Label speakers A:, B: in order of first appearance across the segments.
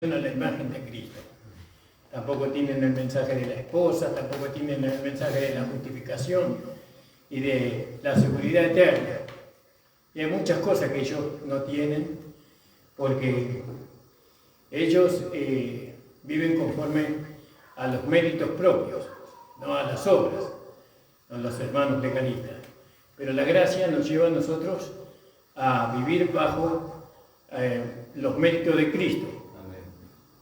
A: a la imagen de Cristo. Tampoco tienen el mensaje de la esposa, tampoco tienen el mensaje de la justificación y de la seguridad eterna. Y hay muchas cosas que ellos no tienen porque ellos viven conforme a los méritos propios, no a las obras, no los hermanos legalistas. Pero la gracia nos lleva a nosotros a vivir bajo los méritos de Cristo.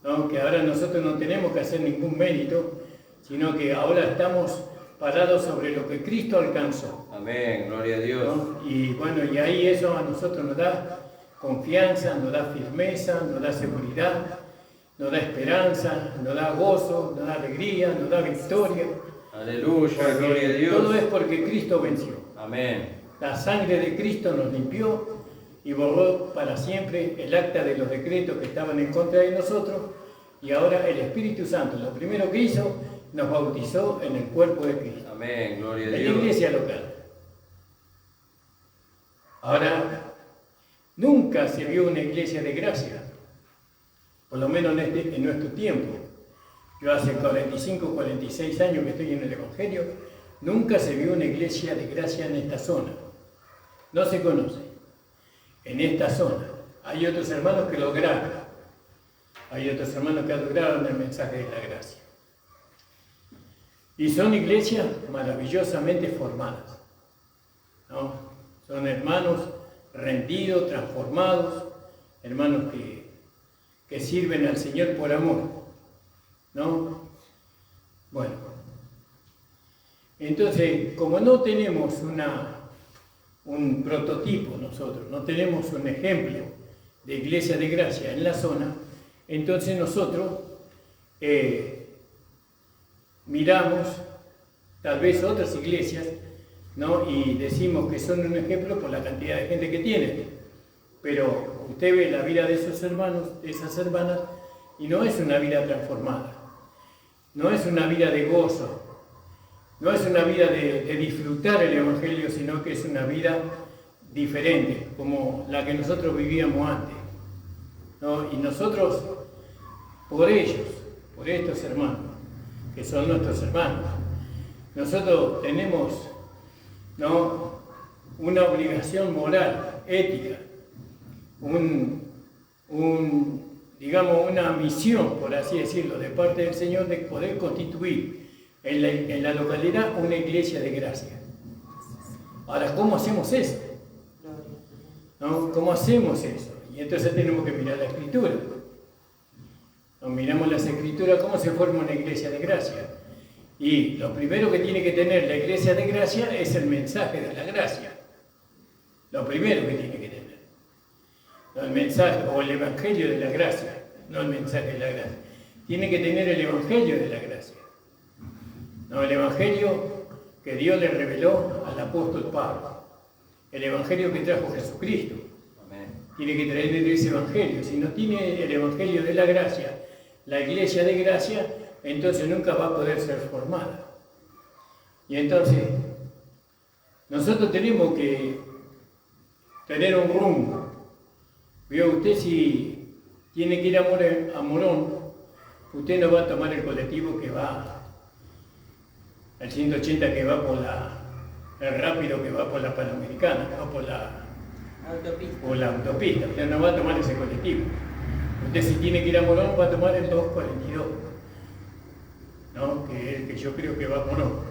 A: ¿No? Que ahora nosotros no tenemos que hacer ningún mérito, sino que ahora estamos parados sobre lo que Cristo alcanzó.
B: Amén, gloria a Dios.
A: ¿No? Y bueno, y ahí eso a nosotros nos da confianza, nos da firmeza, nos da seguridad, nos da esperanza, nos da gozo, nos da alegría, nos da victoria.
B: Aleluya, gloria a Dios.
A: Todo es porque Cristo venció.
B: Amén.
A: La sangre de Cristo nos limpió y borró para siempre el acta de los decretos que estaban en contra de nosotros, y ahora el Espíritu Santo, lo primero que hizo, nos bautizó en el cuerpo de Cristo.
B: Amén, gloria a
A: En la
B: Dios.
A: iglesia local. Ahora, nunca se vio una iglesia de gracia, por lo menos en nuestro tiempo. Yo hace 45, 46 años que estoy en el Evangelio, nunca se vio una iglesia de gracia en esta zona. No se conoce. En esta zona. Hay otros hermanos que lograron. Hay otros hermanos que lograron el mensaje de la gracia. Y son iglesias maravillosamente formadas, ¿no? Son hermanos rendidos, transformados, hermanos que sirven al Señor por amor, ¿no? Bueno, entonces, como no tenemos un prototipo nosotros, no tenemos un ejemplo de iglesia de gracia en la zona, entonces nosotros miramos tal vez otras iglesias, ¿no? Y decimos que son un ejemplo por la cantidad de gente que tienen, pero usted ve la vida de esos hermanos, de esas hermanas, y no es una vida transformada, no es una vida de gozo, no es una vida de disfrutar el Evangelio, sino que es una vida diferente, como la que nosotros vivíamos antes, ¿no? Y nosotros, por ellos, por estos hermanos, que son nuestros hermanos, nosotros tenemos, ¿no?, una obligación moral, ética, digamos, una misión, por así decirlo, de parte del Señor de poder constituir en la localidad una iglesia de gracia. Ahora, ¿cómo hacemos eso? ¿No? ¿Cómo hacemos eso? Y entonces tenemos que mirar la Escritura. Nos miramos las Escrituras, ¿cómo se forma una iglesia de gracia? Y lo primero que tiene que tener la iglesia de gracia es el mensaje de la gracia. Lo primero que tiene que tener. No el mensaje o el evangelio de la gracia, no el mensaje de la gracia. Tiene que tener el evangelio de la gracia. No, el evangelio que Dios le reveló al apóstol Pablo. El evangelio que trajo Jesucristo.
B: Amén.
A: Tiene que traer ese evangelio. Si no tiene el evangelio de la gracia, la iglesia de gracia, entonces nunca va a poder ser formada. Y entonces, nosotros tenemos que tener un rumbo. Vio, usted si tiene que ir a Morón, usted no va a tomar el colectivo que va el 180 que va el rápido que va por la Panamericana, no por la autopista. Usted no va a tomar ese colectivo. Usted si tiene que ir a Morón va a tomar el 242, ¿no? Que es el que yo creo que va a Morón.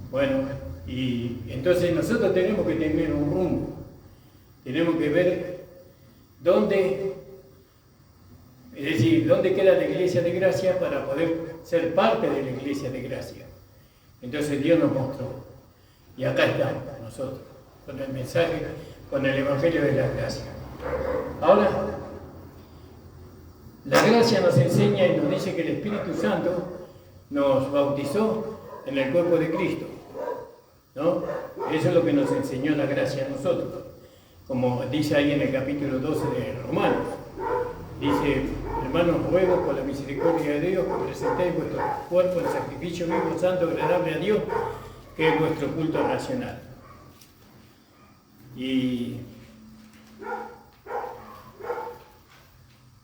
A: Bueno, y entonces nosotros tenemos que tener un rumbo. Tenemos que ver dónde queda la iglesia de gracia para poder ser parte de la iglesia de gracia. Entonces Dios nos mostró. Y acá estamos nosotros, con el mensaje, con el evangelio de la gracia. Ahora, la gracia nos enseña y nos dice que el Espíritu Santo nos bautizó en el cuerpo de Cristo, ¿no? Eso es lo que nos enseñó la gracia a nosotros. Como dice ahí en el capítulo 12 de Romanos. Dice: hermanos, ruego por la misericordia de Dios que presentéis vuestro cuerpo en sacrificio vivo, santo, agradable a Dios, que es vuestro culto racional. Y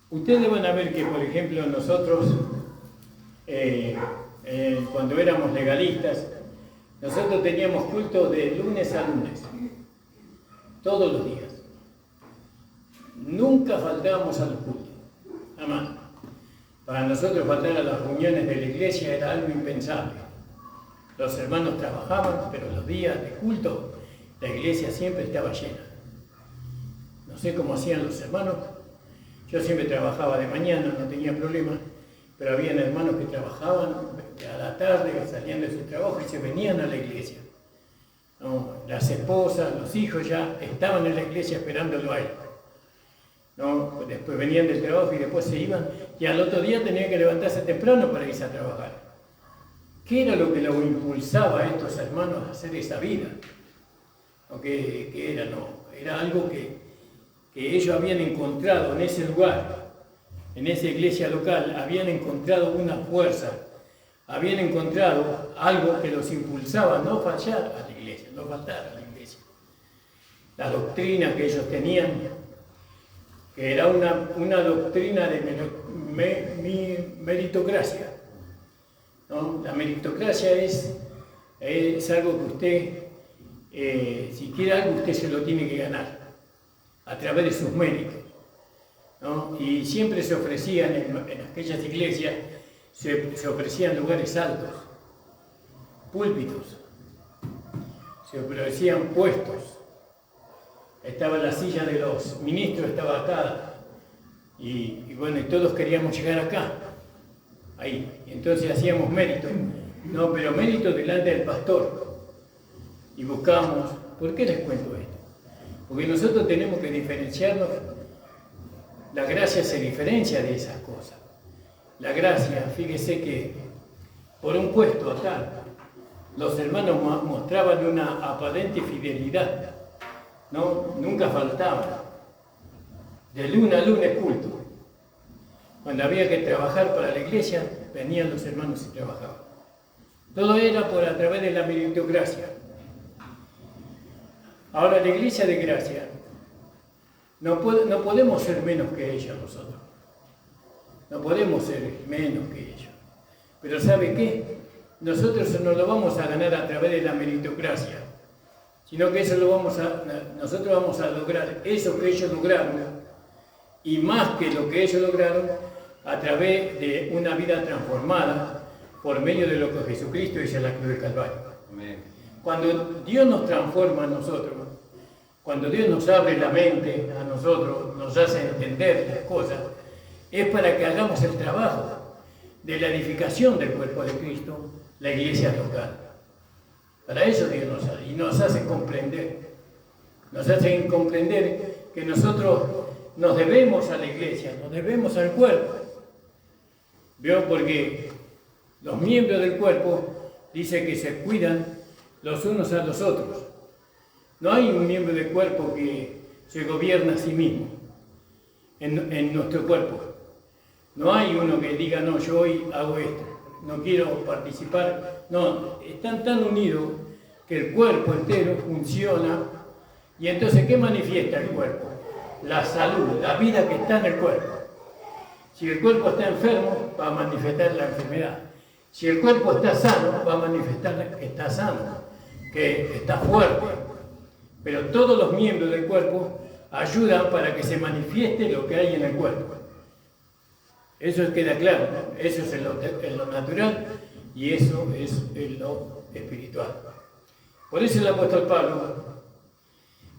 A: Ustedes van a ver que, por ejemplo, nosotros, cuando éramos legalistas, nosotros teníamos culto de lunes a lunes, todos los días. Nunca faltábamos a los cultos, jamás. Para nosotros faltar a las reuniones de la iglesia era algo impensable. Los hermanos trabajaban, pero los días de culto, la iglesia siempre estaba llena. No sé cómo hacían los hermanos. Yo siempre trabajaba de mañana, no tenía problema, pero había hermanos que trabajaban a la tarde, salían de su trabajo y se venían a la iglesia. ¿No? Las esposas, los hijos ya estaban en la iglesia esperándolo a él. ¿No? Después venían del trabajo y después se iban, y al otro día tenían que levantarse temprano para irse a trabajar. ¿Qué era lo que los impulsaba a estos hermanos a hacer esa vida? ¿No? ¿Qué era? No, era algo que ellos habían encontrado en ese lugar, en esa iglesia local, habían encontrado una fuerza, habían encontrado algo que los impulsaba a no fallar a la iglesia, no faltar a la iglesia. La doctrina que ellos tenían, que era una doctrina de meritocracia. ¿No? La meritocracia es algo que usted, si quiere algo, usted se lo tiene que ganar a través de sus méritos. ¿No? Y siempre se ofrecían en aquellas iglesias, se ofrecían lugares altos, púlpitos, se ofrecían puestos. Estaba la silla de los ministros, estaba atada, y bueno, y todos queríamos llegar acá, ahí. Entonces hacíamos mérito, no, pero mérito delante del pastor, y buscábamos. ¿Por qué les cuento esto? Porque nosotros tenemos que diferenciarnos. La gracia se diferencia de esas cosas. La gracia, fíjese que por un puesto tal, los hermanos mostraban una aparente fidelidad, ¿no? Nunca faltaban. De lunes a lunes culto. Cuando había que trabajar para la iglesia, venían los hermanos y trabajaban. Todo era a través de la meritocracia. Ahora, la iglesia de gracia, no podemos ser menos que ella nosotros. No podemos ser menos que ellos. Pero ¿sabe qué? Nosotros no lo vamos a ganar a través de la meritocracia, sino que nosotros vamos a lograr eso que ellos lograron, y más que lo que ellos lograron, a través de una vida transformada por medio de lo que Jesucristo hizo en la cruz de Calvario.
B: Amén.
A: Cuando Dios nos transforma a nosotros, cuando Dios nos abre la mente a nosotros, nos hace entender las cosas, es para que hagamos el trabajo de la edificación del cuerpo de Cristo, la iglesia local. Para eso Dios nos hace, y nos hace comprender que nosotros nos debemos a la iglesia, nos debemos al cuerpo. ¿Vio? Porque los miembros del cuerpo dice que se cuidan los unos a los otros. No hay un miembro del cuerpo que se gobierna a sí mismo en nuestro cuerpo. No hay uno que diga, no, yo hoy hago esto, no quiero participar. No, están tan unidos que el cuerpo entero funciona. Y entonces, ¿qué manifiesta el cuerpo? La salud, la vida que está en el cuerpo. Si el cuerpo está enfermo, va a manifestar la enfermedad. Si el cuerpo está sano, va a manifestar que está sano, que está fuerte. Pero todos los miembros del cuerpo ayudan para que se manifieste lo que hay en el cuerpo. Eso queda claro, ¿no? Eso es en lo natural y eso es en lo espiritual. Por eso el apóstol Pablo,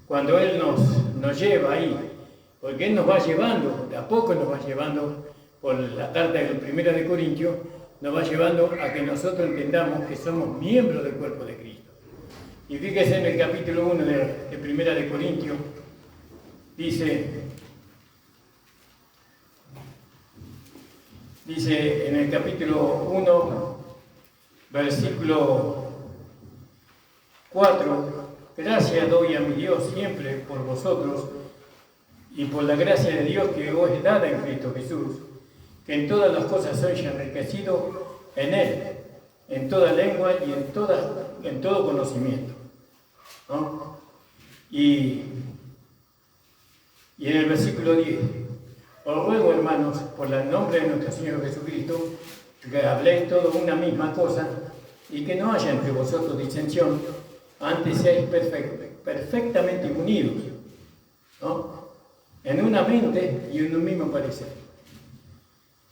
A: cuando él nos lleva ahí, porque él nos va llevando, de a poco nos va llevando, por la carta de 1 de Corintios, nos va llevando a que nosotros entendamos que somos miembros del cuerpo de Cristo. Y fíjese en el capítulo 1 de 1 de Corintios, dice en el capítulo 1, versículo 4, gracias doy a mi Dios siempre por vosotros y por la gracia de Dios que os es dada en Cristo Jesús, que en todas las cosas sois enriquecidos en Él, en toda lengua y en todo conocimiento. ¿No? Y en el versículo 10, Os ruego, hermanos, por el nombre de nuestro Señor Jesucristo, que habléis todo una misma cosa y que no haya entre vosotros disensión, antes seáis perfectamente unidos, ¿no? En una mente y en un mismo parecer.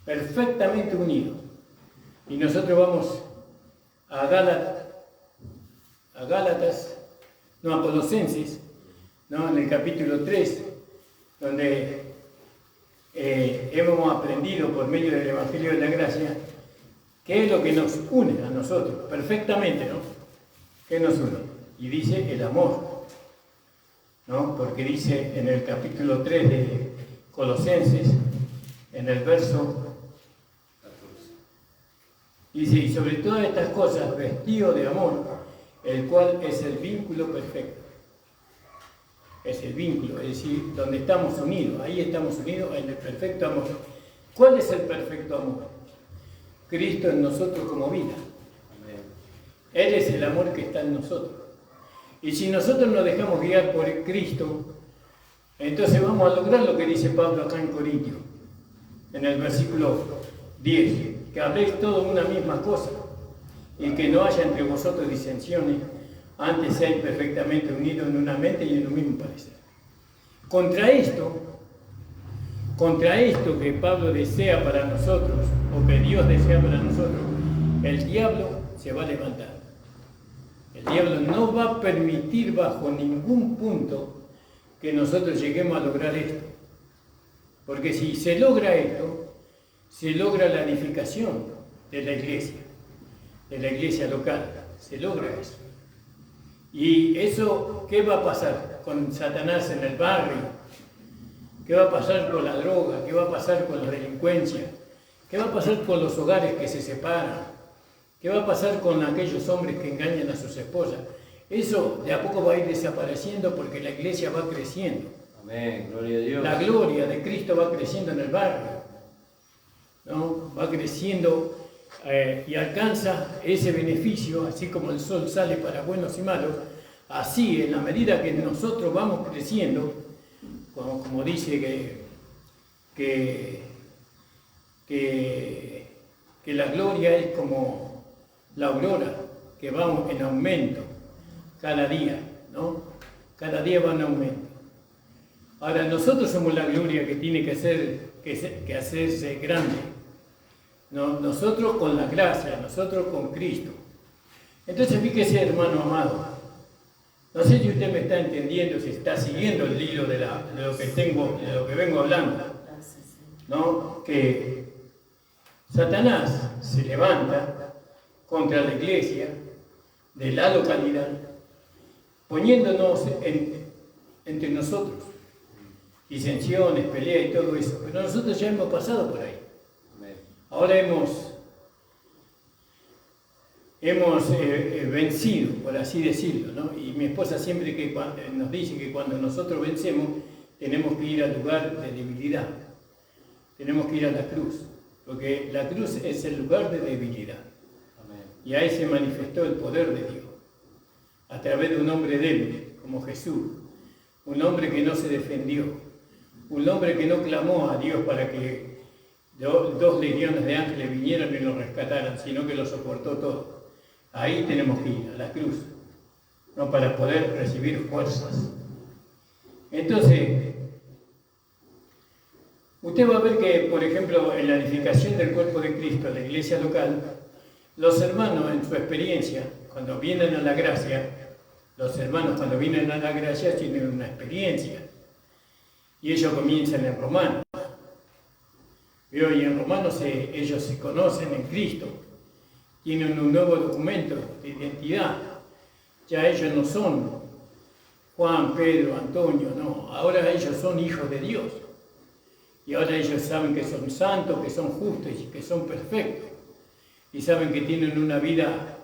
A: Perfectamente unidos. Y nosotros vamos a Colosenses, ¿no? En el capítulo 3, donde hemos aprendido por medio del Evangelio de la Gracia qué es lo que nos une a nosotros, perfectamente, ¿no? ¿Qué nos une? Y dice el amor, ¿no? Porque dice en el capítulo 3 de Colosenses, en el verso 14, dice, y sobre todas estas cosas, vestido de amor, el cual es el vínculo perfecto. Es el vínculo, es decir, donde estamos unidos, ahí estamos unidos en el perfecto amor. ¿Cuál es el perfecto amor? Cristo en nosotros como vida. Él es el amor que está en nosotros. Y si nosotros nos dejamos guiar por Cristo, entonces vamos a lograr lo que dice Pablo acá en Corintios, en el versículo 10, que habléis todo una misma cosa y que no haya entre vosotros disensiones, antes seáis perfectamente unidos en una mente y en un mismo parecer. Contra esto que Pablo desea para nosotros, o que Dios desea para nosotros, el diablo se va a levantar. El diablo no va a permitir bajo ningún punto que nosotros lleguemos a lograr esto. Porque si se logra esto, se logra la edificación de la iglesia local. Se logra eso. ¿Y eso qué va a pasar con Satanás en el barrio? ¿Qué va a pasar con la droga? ¿Qué va a pasar con la delincuencia? ¿Qué va a pasar con los hogares que se separan? ¿Qué va a pasar con aquellos hombres que engañan a sus esposas? Eso de a poco va a ir desapareciendo porque la iglesia va creciendo.
B: Amén, gloria a Dios.
A: La gloria de Cristo va creciendo en el barrio, ¿no? Va creciendo y alcanza ese beneficio, así como el sol sale para buenos y malos, así en la medida que nosotros vamos creciendo, como dice que la gloria es como la aurora, que va en aumento cada día, ¿no? Cada día va en aumento. Ahora, nosotros somos la gloria que tiene que hacerse grande. No, nosotros con la gracia, nosotros con Cristo. Entonces, fíjese, hermano amado, no sé si usted me está entendiendo, si está siguiendo el hilo de lo que vengo hablando, ¿no? Que Satanás se levanta contra la iglesia de la localidad, poniéndonos entre nosotros, disensiones, peleas y todo eso. Pero nosotros ya hemos pasado por ahí. Ahora hemos vencido, por así decirlo, ¿no? Y mi esposa siempre nos dice que cuando nosotros vencemos, tenemos que ir al lugar de debilidad. Tenemos que ir a la cruz, porque la cruz es el lugar de debilidad. Amén. Y ahí se manifestó el poder de Dios, a través de un hombre débil, como Jesús, un hombre que no se defendió, un hombre que no clamó a Dios para que dos legiones de ángeles vinieran y lo rescataran, sino que lo soportó todo. Ahí tenemos que ir, a la cruz, ¿no? Para poder recibir fuerzas. Entonces, usted va a ver que, por ejemplo, en la edificación del cuerpo de Cristo, la iglesia local, los hermanos en su experiencia, cuando vienen a la gracia, tienen una experiencia. Y ellos comienzan en Romanos. Y en Romanos ellos se conocen en Cristo. Tienen un nuevo documento de identidad. Ya ellos no son Juan, Pedro, Antonio, no. Ahora ellos son hijos de Dios. Y ahora ellos saben que son santos, que son justos y que son perfectos. Y saben que tienen una vida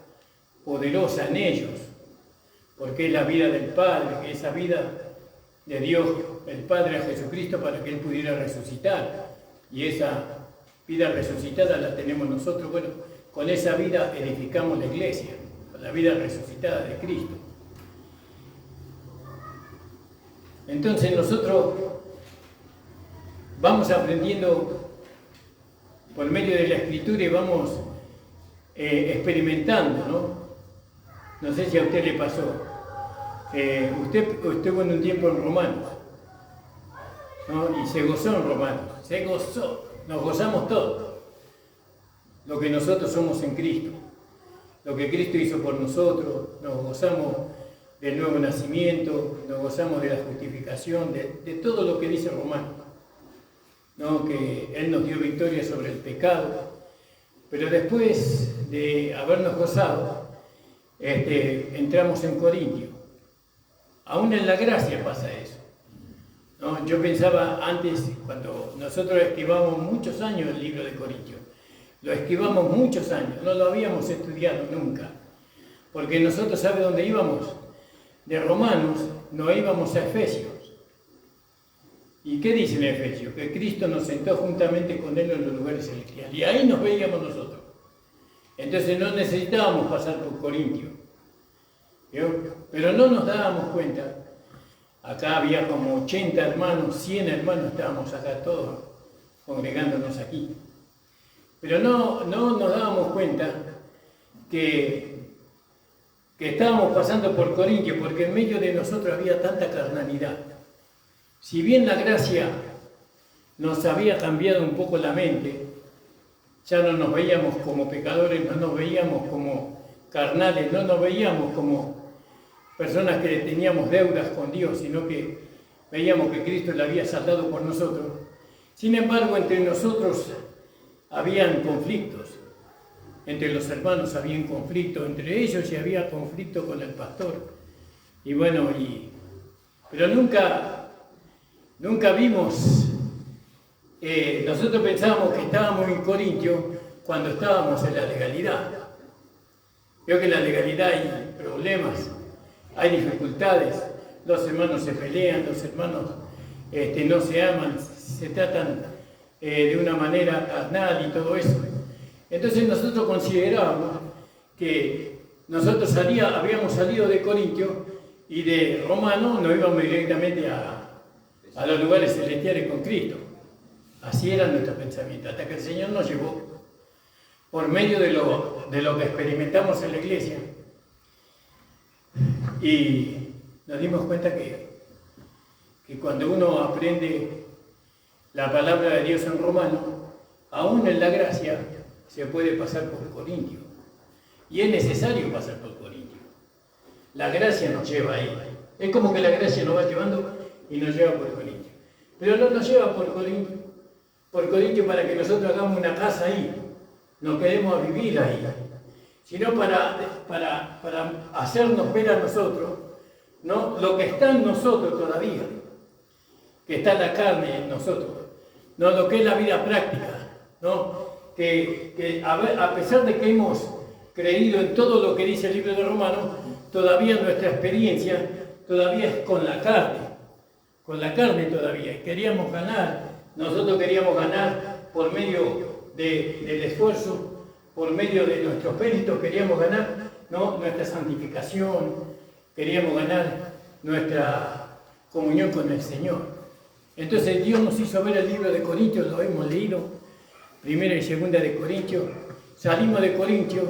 A: poderosa en ellos. Porque es la vida del Padre, que esa vida de Dios, el Padre a Jesucristo, para que Él pudiera resucitar. Y esa vida resucitada la tenemos nosotros. Bueno, con esa vida edificamos la iglesia, con la vida resucitada de Cristo. Entonces nosotros vamos aprendiendo por medio de la Escritura y vamos experimentando, ¿no? No sé si a usted le pasó. Usted estuvo en un tiempo en Romanos, ¿no? Y se gozó en Romanos, se gozó, nos gozamos todos. Lo que nosotros somos en Cristo, lo que Cristo hizo por nosotros, nos gozamos del nuevo nacimiento, nos gozamos de la justificación, de todo lo que dice Romanos, ¿no? Que Él nos dio victoria sobre el pecado. Pero después de habernos gozado, entramos en Corintio. Aún en la gracia pasa eso, ¿no? Yo pensaba antes, cuando nosotros esquivamos muchos años el libro de Corintios, lo esquivamos muchos años, no lo habíamos estudiado nunca, porque nosotros, ¿sabe dónde íbamos? De Romanos no íbamos a Efesios. ¿Y qué dice en Efesios? Que Cristo nos sentó juntamente con Él en los lugares celestiales, y ahí nos veíamos nosotros. Entonces no necesitábamos pasar por Corintio, ¿vio? Pero no nos dábamos cuenta. Acá había como 80 hermanos, 100 hermanos, estábamos acá todos congregándonos aquí. Pero no nos dábamos cuenta que estábamos pasando por Corintio, porque en medio de nosotros había tanta carnalidad. Si bien la gracia nos había cambiado un poco la mente, ya no nos veíamos como pecadores, no nos veíamos como carnales, no nos veíamos como personas que teníamos deudas con Dios, sino que veíamos que Cristo la había saldado por nosotros. Sin embargo, entre nosotros habían conflictos, entre los hermanos habían conflictos, entre ellos y había conflicto con el pastor. Y bueno, pero nunca vimos, nosotros pensábamos que estábamos en Corintio cuando estábamos en la legalidad. Creo que en la legalidad hay problemas, hay dificultades, los hermanos se pelean, los hermanos no se aman, se tratan de una manera carnal y todo eso. Entonces nosotros considerábamos que nosotros habíamos salido de Corintio y de Romano nos íbamos directamente a los lugares celestiales con Cristo. Así era nuestro pensamiento, hasta que el Señor nos llevó por medio de lo que experimentamos en la iglesia y nos dimos cuenta que cuando uno aprende la palabra de Dios en Romano, aún en la gracia se puede pasar por Corintio. Y es necesario pasar por Corintio. La gracia nos lleva ahí. Es como que la gracia nos va llevando y nos lleva por Corintio. Pero no nos lleva por Corintio para que nosotros hagamos una casa ahí, nos quedemos a vivir ahí, sino para hacernos ver a nosotros, ¿no?, lo que está en nosotros todavía, que está la carne en nosotros, no lo que es la vida práctica, ¿no? Que a pesar de que hemos creído en todo lo que dice el libro de Romanos, todavía nuestra experiencia todavía es con la carne todavía. Queríamos ganar, nosotros queríamos ganar por medio del esfuerzo, por medio de nuestros méritos, queríamos ganar, ¿no?, nuestra santificación, queríamos ganar nuestra comunión con el Señor. Entonces Dios nos hizo ver el libro de Corintios, lo hemos leído, primera y segunda de Corintios, salimos de Corintios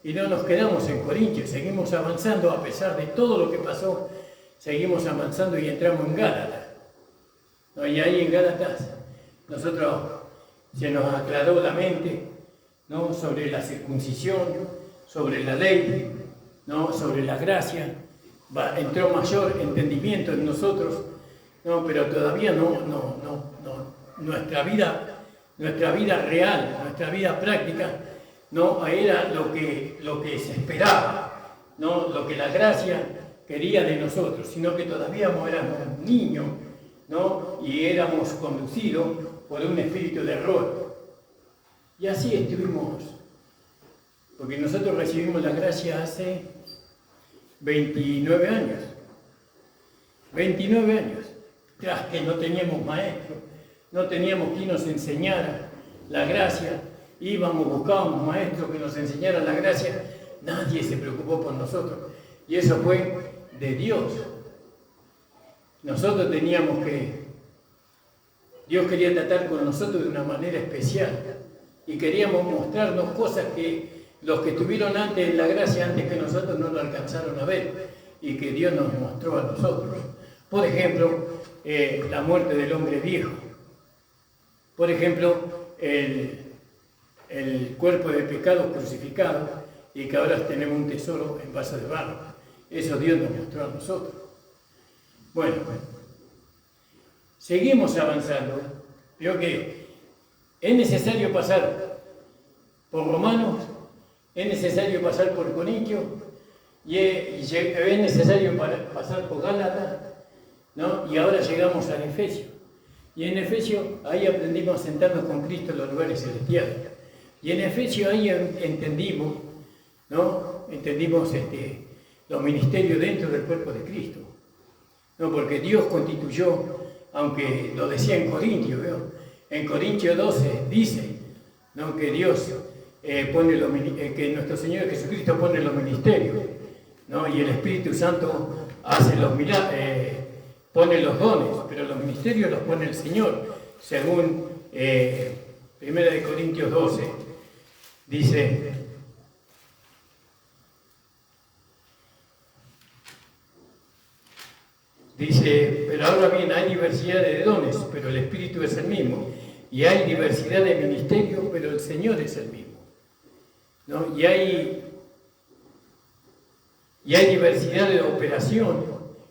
A: y no nos quedamos en Corintios, seguimos avanzando a pesar de todo lo que pasó, seguimos avanzando y entramos en Gálatas, ¿no? Y ahí en Gálatas nosotros se nos aclaró la mente, ¿no?, sobre la circuncisión, sobre la ley, ¿no?, sobre la gracia, entró mayor entendimiento en nosotros, ¿no? Pero todavía nuestra vida real, nuestra vida práctica, no era lo que se esperaba, no lo que la gracia quería de nosotros, sino que todavía éramos niños, ¿no?, y éramos conducidos por un espíritu de error. Y así estuvimos, porque nosotros recibimos la gracia hace 29 años. 29 años. Tras que no teníamos maestro, no teníamos quien nos enseñara la gracia, buscábamos maestros que nos enseñaran la gracia, nadie se preocupó por nosotros. Y eso fue de Dios. Nosotros teníamos que Dios quería tratar con nosotros de una manera especial y queríamos mostrarnos cosas que los que estuvieron antes en la gracia, antes que nosotros, no lo alcanzaron a ver y que Dios nos mostró a nosotros. Por ejemplo, la muerte del hombre viejo. Por ejemplo, el cuerpo de pecado crucificado y que ahora tenemos un tesoro en vaso de barro. Eso Dios nos mostró a nosotros. Bueno, seguimos avanzando. Creo que es necesario pasar por Romanos, es necesario pasar por Corintios y es necesario pasar por Gálatas, ¿no? Y ahora llegamos al Efesios. Y en Efesios ahí aprendimos a sentarnos con Cristo en los lugares celestiales. Y en Efesios ahí entendimos, ¿no? Entendimos los ministerios dentro del cuerpo de Cristo. ¿No? Porque Dios constituyó, aunque lo decía en Corintios, ¿no? En Corintios 12 dice, ¿no? Que Dios que nuestro Señor Jesucristo pone los ministerios, ¿no? Y el Espíritu Santo hace los milagros, pone los dones, pero los ministerios los pone el Señor, según 1 Corintios 12, dice, pero ahora bien, hay diversidad de dones, pero el Espíritu es el mismo, y hay diversidad de ministerios, pero el Señor es el mismo, ¿no? Y hay diversidad de operación,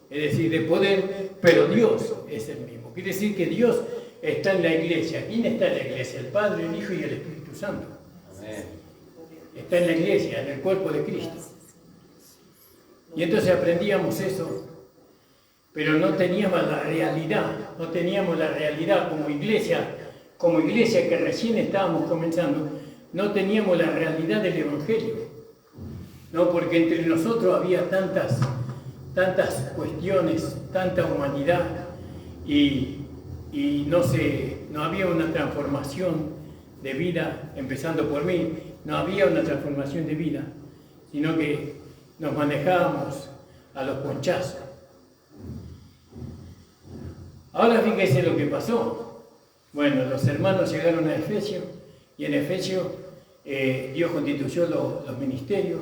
A: es decir, de poder, pero Dios es el mismo. Quiere decir que Dios está en la iglesia. ¿Quién está en la iglesia? El Padre, el Hijo y el Espíritu Santo. Amén. Está en la iglesia, en el cuerpo de Cristo. Y entonces aprendíamos eso, pero no teníamos la realidad como iglesia que recién estábamos comenzando, no teníamos la realidad del Evangelio, ¿no? Porque entre nosotros había tantas cuestiones, tanta humanidad y no había una transformación de vida, empezando por mí, no había una transformación de vida, sino que nos manejábamos a los ponchazos. Ahora fíjense lo que pasó. Bueno, los hermanos llegaron a Efesios y en Efesios Dios constituyó los ministerios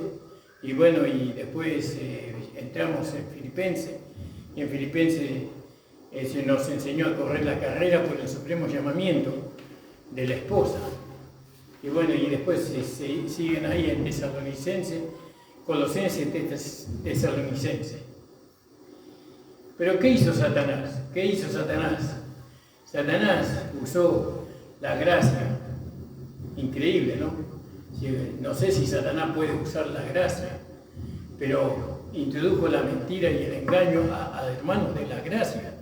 A: y bueno, y después entramos en Filipenses y en Filipenses se nos enseñó a correr la carrera por el supremo llamamiento de la esposa. Y bueno, y después siguen ahí en Tesalonicenses, Colosenses, Tesalonicenses. Pero ¿qué hizo Satanás? Satanás usó la gracia, increíble, ¿no? No sé si Satanás puede usar la gracia, pero introdujo la mentira y el engaño a hermanos de la gracia,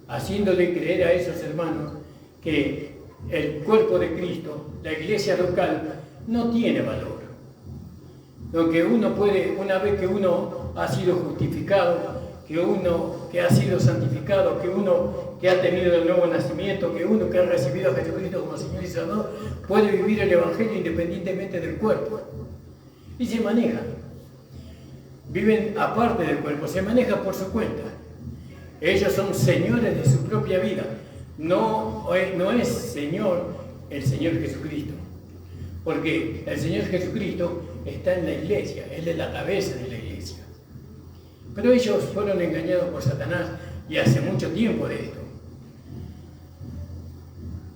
A: haciéndole creer a esos hermanos que el cuerpo de Cristo, la iglesia local, no tiene valor. Lo que uno puede, una vez que uno ha sido justificado, que ha sido santificado, que uno que ha tenido el nuevo nacimiento, que uno que ha recibido a Jesucristo como Señor y Salvador, puede vivir el Evangelio independientemente del cuerpo. Y se maneja. Viven aparte del cuerpo, se maneja por su cuenta. Ellos son señores de su propia vida. No es Señor el Señor Jesucristo. Porque el Señor Jesucristo está en la iglesia, Él es la cabeza de la iglesia. Pero ellos fueron engañados por Satanás y hace mucho tiempo de esto.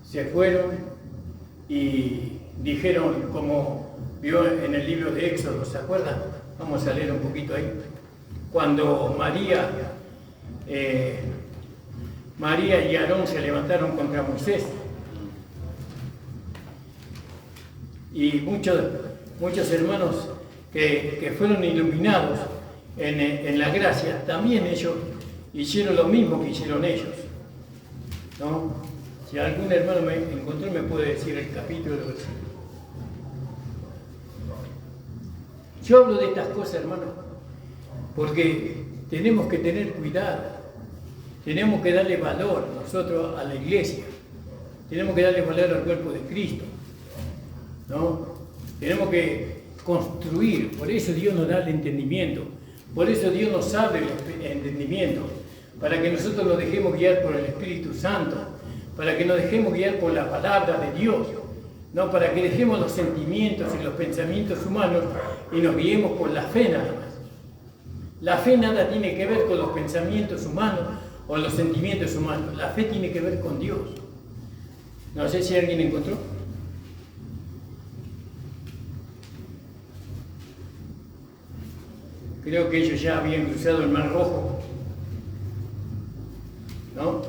A: Se fueron y dijeron, como vio en el libro de Éxodo, ¿se acuerdan? Vamos a leer un poquito ahí. Cuando María y Aarón se levantaron contra Moisés. Y muchos hermanos que fueron iluminados en la gracia, también ellos hicieron lo mismo que hicieron ellos, ¿no? Si algún hermano me encontró, me puede decir el capítulo. Yo hablo de estas cosas, hermano, porque tenemos que tener cuidado, tenemos que darle valor nosotros a la iglesia, tenemos que darle valor al cuerpo de Cristo, ¿no? Tenemos que construir, por eso Dios nos da el entendimiento, por eso Dios nos abre el entendimiento, para que nosotros nos dejemos guiar por el Espíritu Santo, para que nos dejemos guiar por la palabra de Dios, no para que dejemos los sentimientos y los pensamientos humanos y nos guiemos por la fe nada más. La fe nada tiene que ver con los pensamientos humanos o los sentimientos humanos. La fe tiene que ver con Dios. No sé si alguien encontró. Creo que ellos ya habían cruzado el Mar Rojo, ¿no?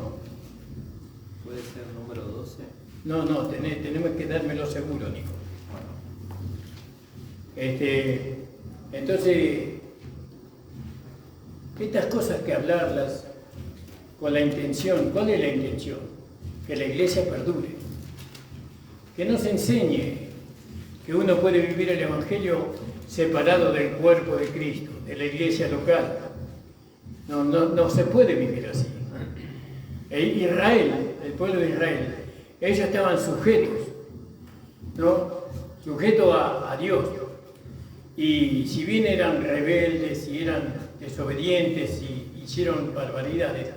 B: ¿Puede ser número 12?
A: No, tenemos que dármelo seguro, Nico. Entonces, estas cosas que hablarlas con la intención, ¿cuál es la intención? Que la iglesia perdure, que no se enseñe que uno puede vivir el Evangelio separado del cuerpo de Cristo, de la iglesia local. No se puede vivir así. Israel, el pueblo de Israel, ellos estaban sujetos, ¿no? Sujetos a Dios. Y si bien eran rebeldes y eran desobedientes y hicieron barbaridades,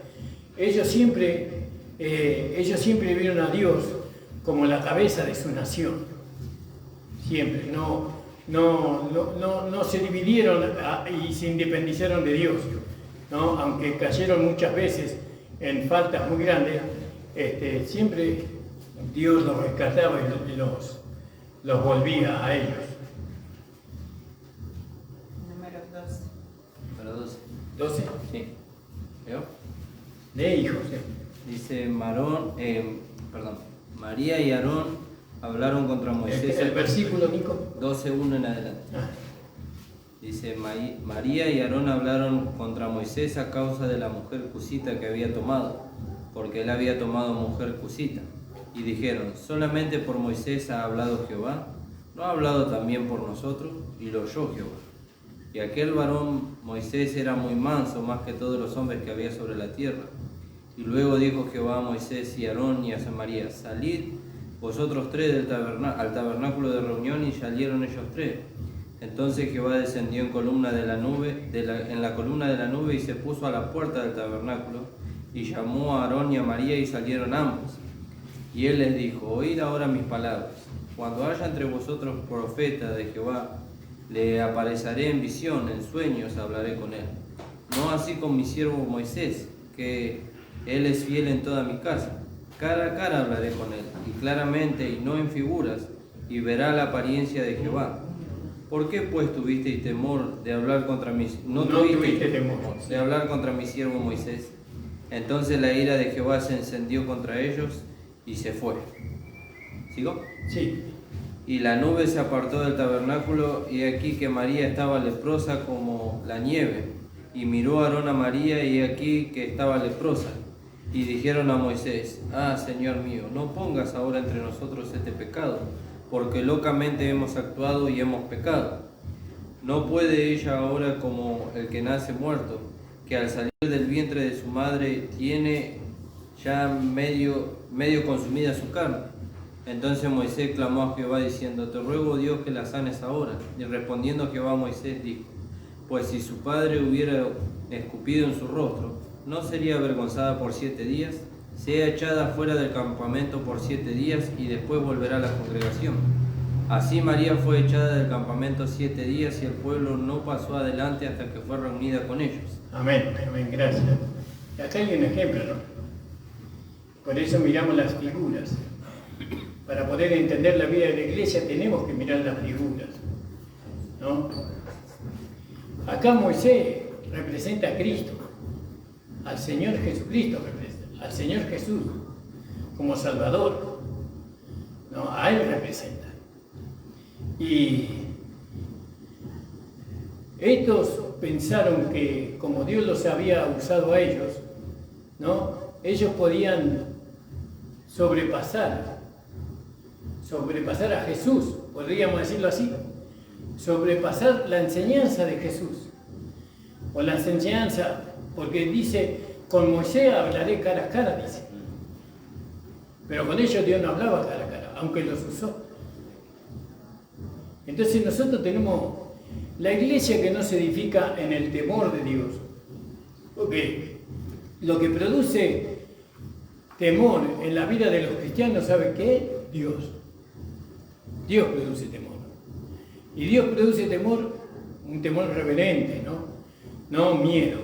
A: ellos siempre vieron a Dios como la cabeza de su nación. Siempre, no se dividieron y se independizaron de Dios, ¿no? Aunque cayeron muchas veces en faltas muy grandes, siempre Dios los rescataba y los volvía a ellos.
C: Número 12.
B: Número 12.
A: 12.
B: Sí. ¿Leo?
A: De hijos.
B: Dice María y Aarón hablaron contra Moisés.
A: El versículo, Nico.
B: 12:1 en adelante. Dice, María y Aarón hablaron contra Moisés a causa de la mujer cusita que había tomado, porque él había tomado mujer cusita. Y dijeron, solamente por Moisés ha hablado Jehová, ¿no ha hablado también por nosotros? Y lo oyó Jehová. Y aquel varón Moisés era muy manso, más que todos los hombres que había sobre la tierra. Y luego dijo Jehová a Moisés y a Aarón y a María, salid vosotros tres al tabernáculo de reunión, y salieron ellos tres. Entonces Jehová descendió en la columna de la nube y se puso a la puerta del tabernáculo, y llamó a Aarón y a María, y salieron ambos. Y él les dijo, oíd ahora mis palabras. Cuando haya entre vosotros profeta de Jehová, le apareceré en visión, en sueños hablaré con él. No así con mi siervo Moisés, que él es fiel en toda mi casa. Cara a cara hablaré con él, y claramente, y no en figuras, y verá la apariencia de Jehová. ¿Por qué pues tuvisteis temor de hablar contra mi de hablar contra mi siervo Moisés? Entonces la ira de Jehová se encendió contra ellos y se fue. ¿Sigo?
A: Sí.
B: Y la nube se apartó del tabernáculo, y aquí que María estaba leprosa como la nieve. Y miró a Aarón a María, y aquí que estaba leprosa. Y dijeron a Moisés, Señor mío, no pongas ahora entre nosotros este pecado, porque locamente hemos actuado y hemos pecado. No puede ella ahora como el que nace muerto, que al salir del vientre de su madre tiene ya medio consumida su carne. Entonces Moisés clamó a Jehová diciendo, te ruego Dios que la sanes ahora. Y respondiendo Jehová a Moisés dijo, pues si su padre hubiera escupido en su rostro, ¿no sería avergonzada por 7 días? Sea echada fuera del campamento por 7 días y después volverá a la congregación. Así María fue echada del campamento 7 días y el pueblo no pasó adelante hasta que fue reunida con ellos.
A: Amén, gracias. Acá hay un ejemplo, ¿no? Por eso miramos las figuras. Para poder entender la vida de la iglesia tenemos que mirar las figuras, ¿no? Acá Moisés representa a Cristo, al Señor Jesucristo representa, al Señor Jesús como Salvador, ¿no? A Él representa. Y estos pensaron que como Dios los había usado a ellos, ¿no? Ellos podían sobrepasar a Jesús, podríamos decirlo así, sobrepasar la enseñanza de Jesús, o la enseñanza, porque dice, con Moisés hablaré cara a cara, dice, pero con ellos Dios no hablaba cara a cara, aunque los usó. Entonces nosotros tenemos la iglesia que no se edifica en el temor de Dios, porque lo que produce temor en la vida de los cristianos, ¿sabe qué? Dios. Dios produce temor. Y Dios produce temor, un temor reverente, ¿no? No miedo,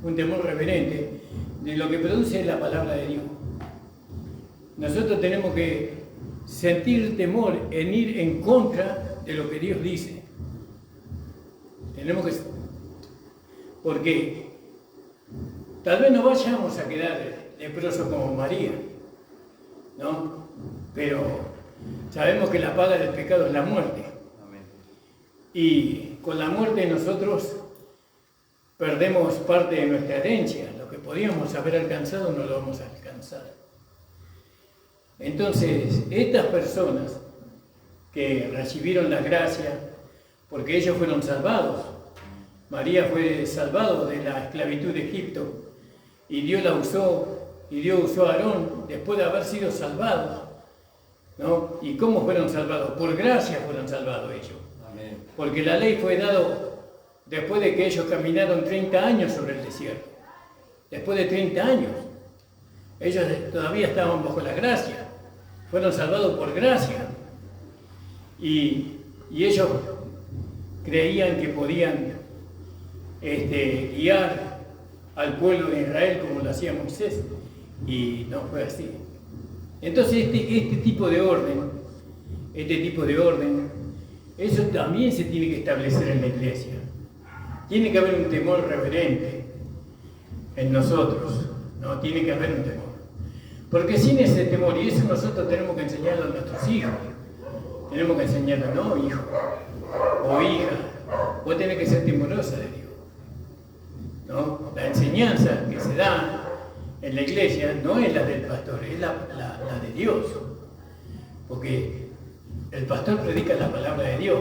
A: un temor reverente de lo que produce la palabra de Dios. Nosotros tenemos que sentir temor en ir en contra de lo que Dios dice. Tenemos que... Porque tal vez no vayamos a quedar leprosos como María, ¿no? Pero sabemos que la paga del pecado es la muerte.
B: Amén.
A: Y con la muerte nosotros perdemos parte de nuestra herencia. Lo que podíamos haber alcanzado no lo vamos a alcanzar. Entonces, estas personas que recibieron la gracia, porque ellos fueron salvados, María fue salvado de la esclavitud de Egipto, y Dios la usó, y Dios usó a Aarón después de haber sido salvados, ¿no? ¿Y cómo fueron salvados? Por gracia fueron salvados ellos.
B: Amén.
A: Porque la ley fue dada después de que ellos caminaron 30 años sobre el desierto. Después de 30 años. Ellos todavía estaban bajo la gracia. Fueron salvados por gracia. Y ellos creían que podían guiar al pueblo de Israel como lo hacía Moisés. Y no fue así. Entonces este tipo de orden, eso también se tiene que establecer en la iglesia. Tiene que haber un temor reverente en nosotros, ¿no? Tiene que haber un temor. Porque sin ese temor, y eso nosotros tenemos que enseñarlo a nuestros hijos, tenemos que enseñarlo, no, hijo o hija, vos tenés que ser temorosa de Dios, ¿no? La enseñanza que se da en la iglesia no es la del pastor, es la de Dios. Porque el pastor predica la palabra de Dios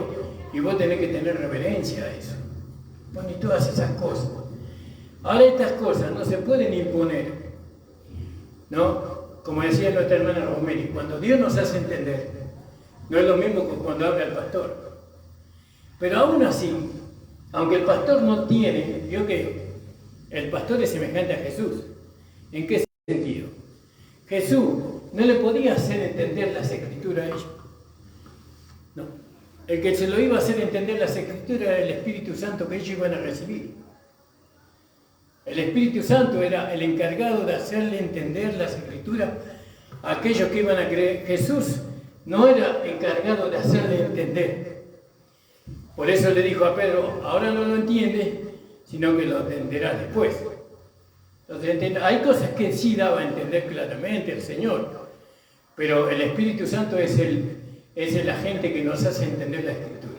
A: y vos tenés que tener reverencia a eso. Bueno, y todas esas cosas. Ahora estas cosas no se pueden imponer, ¿no? Como decía nuestra hermana Romeri, cuando Dios nos hace entender, no es lo mismo que cuando habla el pastor. Pero aún así, aunque el pastor no tiene, yo que el pastor es semejante a Jesús. ¿En qué sentido? Jesús no le podía hacer entender las escrituras a ellos. No. El que se lo iba a hacer entender las escrituras era el Espíritu Santo que ellos iban a recibir. El Espíritu Santo era el encargado de hacerle entender las escrituras a aquellos que iban a creer. Jesús no era encargado de hacerle entender. Por eso le dijo a Pedro, ahora no lo entiendes, sino que lo entenderás después. Entonces, hay cosas que sí daba a entender claramente el Señor, pero el Espíritu Santo es el agente que nos hace entender la Escritura.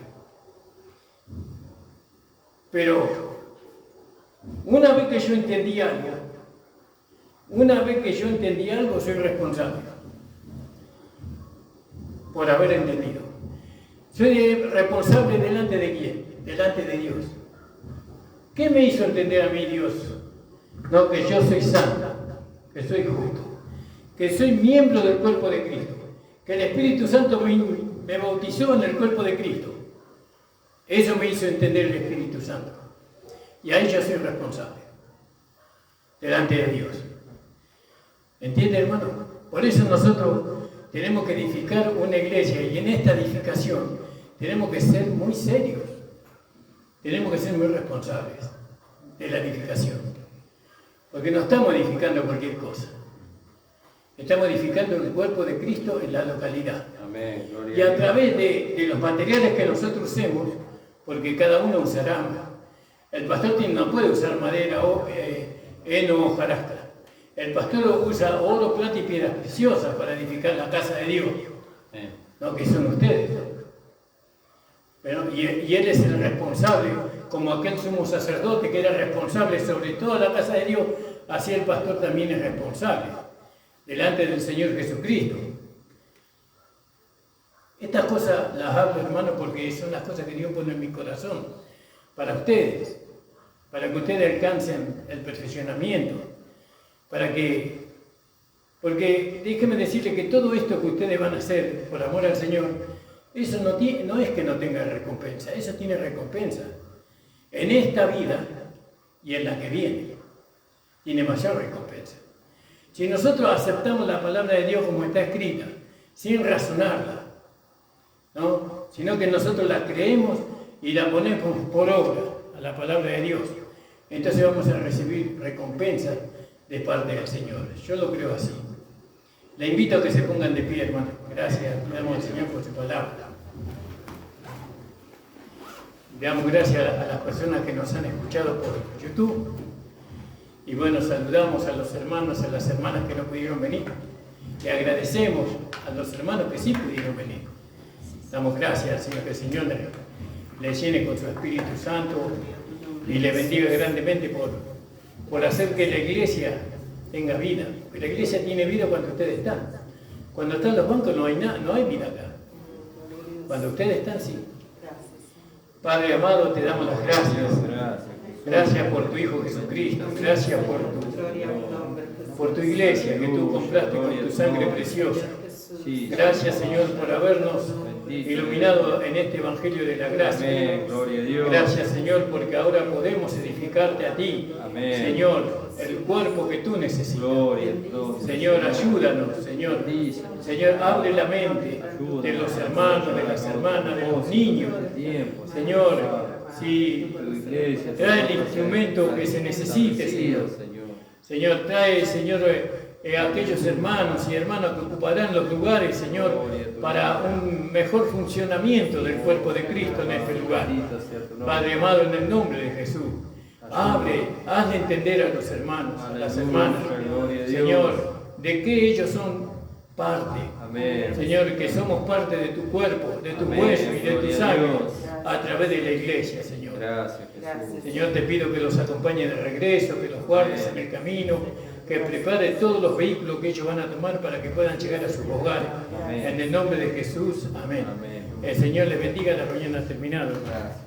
A: Pero una vez que yo entendí algo, soy responsable por haber entendido. Soy responsable delante de quién? Delante de Dios. ¿Qué me hizo entender a mí Dios? No, que yo soy santo, que soy justo, que soy miembro del cuerpo de Cristo, que el Espíritu Santo me bautizó en el cuerpo de Cristo. Eso me hizo entender el Espíritu Santo. Y ahí yo soy responsable, delante de Dios. ¿Entiende, hermano? Por eso nosotros tenemos que edificar una iglesia, y en esta edificación tenemos que ser muy serios, tenemos que ser muy responsables de la edificación. Porque no estamos edificando cualquier cosa. Estamos edificando el cuerpo de Cristo en la localidad.
B: Amén.
A: Y a través de los materiales que nosotros usemos, porque cada uno usará. El pastor no puede usar madera o heno o hojarasca. El pastor usa oro, plata y piedras preciosas para edificar la casa de Dios. No, que son ustedes. Pero, y él es el responsable, como aquel sumo sacerdote que era responsable sobre toda la casa de Dios, así el pastor también es responsable delante del Señor Jesucristo. Estas cosas las hablo, hermano, porque son las cosas que Dios pone en mi corazón para ustedes, para que ustedes alcancen el perfeccionamiento, porque déjenme decirles que todo esto que ustedes van a hacer por amor al Señor, eso no es que no tenga recompensa, eso tiene recompensa. En esta vida y en la que viene, tiene mayor recompensa. Si nosotros aceptamos la palabra de Dios como está escrita, sin razonarla, ¿no? Sino que nosotros la creemos y la ponemos por obra a la palabra de Dios, entonces vamos a recibir recompensa de parte del Señor. Yo lo creo así. Le invito a que se pongan de pie, hermano. Gracias, le damos al Señor por su palabra. Le damos gracias a las personas que nos han escuchado por YouTube. Y bueno, saludamos a los hermanos, a las hermanas que no pudieron venir. Le agradecemos a los hermanos que sí pudieron venir. Damos gracias al Señor, que el Señor le llene con su Espíritu Santo y le bendiga grandemente por hacer que la iglesia tenga vida. Porque la iglesia tiene vida cuando ustedes están. Cuando están los bancos no hay nada, no hay vida acá. Cuando ustedes están, sí. Padre amado, te damos las gracias. Gracias por tu Hijo Jesucristo. Gracias por tu iglesia que tú compraste con tu sangre preciosa. Gracias, Señor, por habernos iluminado en este Evangelio de la gracia.
B: Amén. Gloria a Dios.
A: Gracias, Señor, porque ahora podemos edificarte a ti.
B: Amén.
A: Señor, el cuerpo que tú necesitas.
B: Gloria.
A: Señor, ayúdanos, Señor. Señor, abre la mente de los hermanos, de las hermanas, de los niños. Señor, si trae el instrumento que se necesite, Señor. Señor, trae, Señor, aquellos hermanos y hermanas que ocuparán los lugares, Señor, para un mejor funcionamiento del cuerpo de Cristo en este lugar. Padre amado, en el nombre de Jesús, hazle entender a los hermanos, a las hermanas, Señor, de que ellos son parte.
B: Amén.
A: Señor, que somos parte de tu cuerpo, de tu hueso y de tu sangre a través de la iglesia, Señor.
B: Gracias, Jesús.
A: Señor, te pido que los acompañes de regreso, que los guardes en el camino, que prepare todos los vehículos que ellos van a tomar para que puedan llegar a sus hogares.
B: Amén.
A: En el nombre de Jesús, amén.
B: Amén.
A: El Señor les bendiga, la reunión ha terminado.
B: Gracias.